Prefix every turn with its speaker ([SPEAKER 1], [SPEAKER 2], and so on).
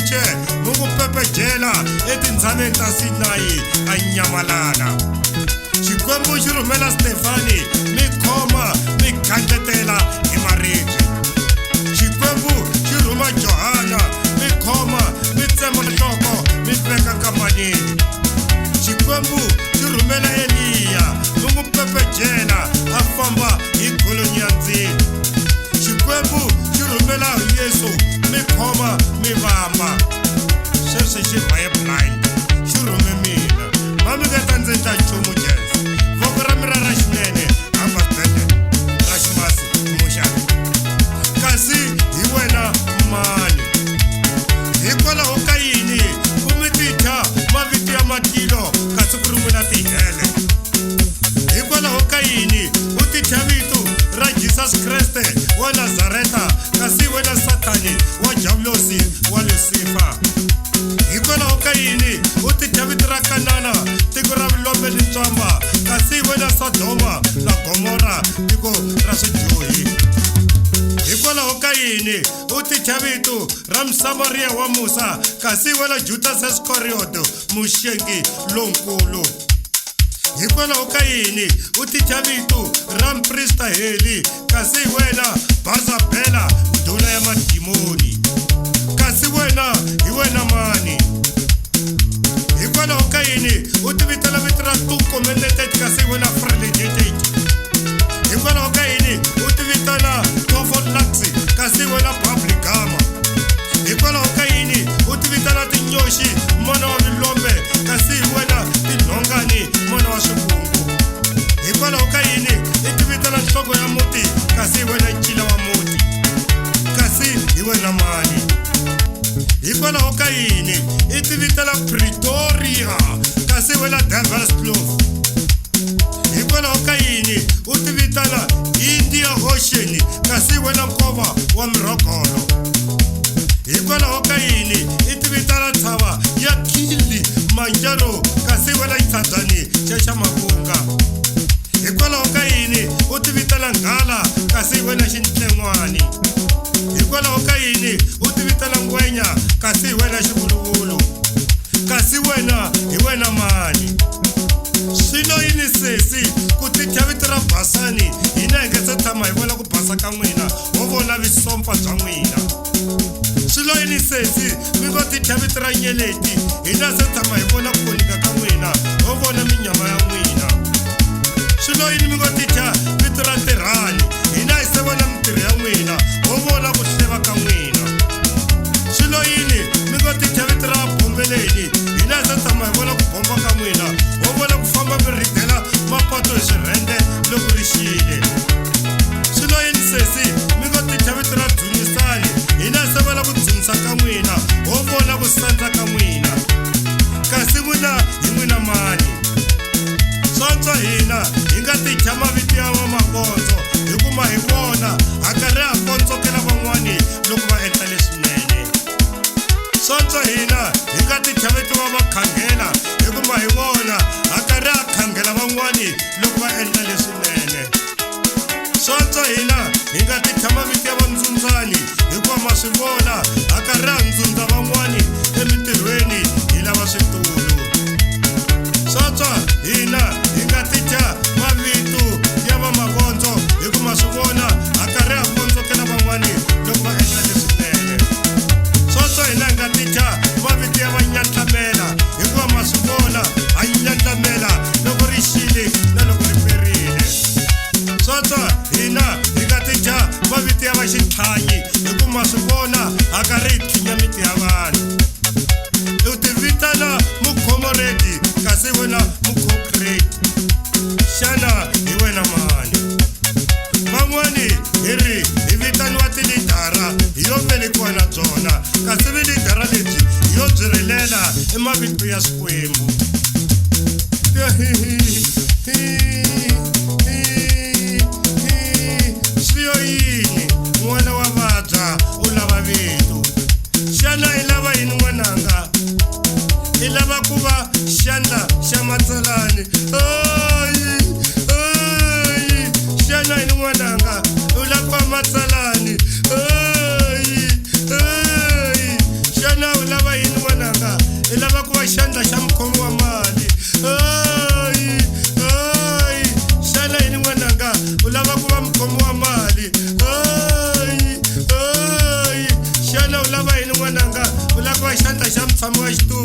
[SPEAKER 1] muche mukupepejela etintshaveni ta Sinayi a nyamalala. Xikwembu xi rhumela Stefani mi khoma mi khandletela hi maribye. Xikwembu xi rhuma Johana mi khoma mi tsema nhloko mi veka kamanini. Xikwembu xi rhumela Eliya mi n'wi pepejela a famba hi golonyi ya ndzilo. Xikwembu xi rhumela Yesu mi khoma mi vamba. Sweswi xi vhaye blind xi rhume mina ma mi nga ta ndzi ta nchumu Jesi. Voko ra mina ra xinene hamba tele ra ximasi muxaka. Kasi hi wena mani hikwalaho ka yini u mi titha mavito ya matilo kasi ku ri n'wina tihele? Hikwalaho ka yini u titha vito ra Jesus Kreste wa Nazareta kasi wena Satani wa Javulosi wa Lucifer? Hikwalaho ka yini u titha vito ra Kanana tiko ra vulombe ni ntswamba kasi wena Sodoma na Gomora tiko ra swidyohi? Hikwalaho ka yini u titha vito ra Msamariya wa Musa kasi wena Judas Iscariot muxengi lonkulu? Hikwalaho ka yini u titha vito ra mprista Heli kasi wena Bazabela ndhuna ya madimoni? Kasi wena hi wena mani? Hikwalaho ka yini u tivitela vito ra Tukomelete kasi wena Frelejete? Hikwalaho ka yini u tivitela Tofolaxi kasi wena Publicama? Hikwalaho ka yini u tivitela Tinyoxi mana wa vilombe kasi wena Tinhongani mana wa swivungu? Hikwalaho ka yini i tivitela nhloko ya muti kasi wena Ncila wa muti? Kasi hi wena mani? Hikwalaho ka yini i tivitela Pretoria kasi wena Devil's Kloof? Hikwalaho ka yini u tivitela India Ocean kasi wena nkova wa Mirogolo? Hikwalaho ka yini i tivitela tshava ya Kilimanjaro kasi wena Xitsandzani xa Mavunga? Hikwalaho ka yini u tivitela Nghala kasi wena Xintlen'wani? Hikwalaho ka yini u tivitela Ngwenya kasi wena Xivuluvulu? Kasi wena hi wena mani? Swilo yini sesi ku titha vito ra Basani hina hi nga se tshama hi vona ku basa ka n'wina ho vona visompa bya n'wina? Swilo yini sesi mi ngo titha vito ra Nyeleti hina se tshama hi vona ku vonika ka n'wina ho vona minyama ya n'wina? Swilo yini mi ngo titha vito ra Tirhani hina hi se vona mitirho ya n'wina ho vona ku hleva ka n'wina? Swilo yini mi ngo titha vito ra Bombeleni hina hi se tshama hi vona ku bomba ka n'wina ho vona ku famba mi ridela mapatu hi swirhende loko ri xile? Swilo yini sesi mi ngo titha vito ra Dzumisani hina hi se vona ku dzunisa ka n'wina ho vona ku sandza ka n'wina? Kasi n'wina hi n'wina mani? Sontswa hina hi nga titha mavito ya vamagondzo hikuma hi vona a karhi a kondzokela van'wani loko va endla leswinene. Sontswa hina hi nga titha vito va vakhangela hikuma hi vona a karhi a khangela van'wani loko va endla leswinene. Sontswa hina hi nga titha mavito ya vandzundzani hikuva ma swi vona a karhi a ndzundza van'wani emitirhweni hi lava switulu. Sontswa hina hi nga titha mavito ya vamagondzo hikuva swi vona a karhi a kondzokela van'wani loko va endla leswinene. Sontswa hina hi nga titha mavito ya Vanyatlamela hikuva ma swi vona a nyatlamela loko ri xile na loko ri perile. Sontswa hina hi nga titha mavito ya Vaxihlanyi hikuva ma swi vona a karhi hi thinya miti ya vanhu. U tivitela Mukhomoreti kasi wena Mukhokrati? Xana hi wena mani? Van'wani hi vitaniwa tilidara hi yo velekiwa na byona kasi vilidara lebyi hi yo byi rilela i mavito ya Xikwembu. Swiyo yini n'wana wa vabya u lava vito? Xana i lava yini n'wananga? I lava ku va xandla xa matsalani? Xana yini n'wananga u lava matsalani? Xana u lava xa mutshami wa xitulu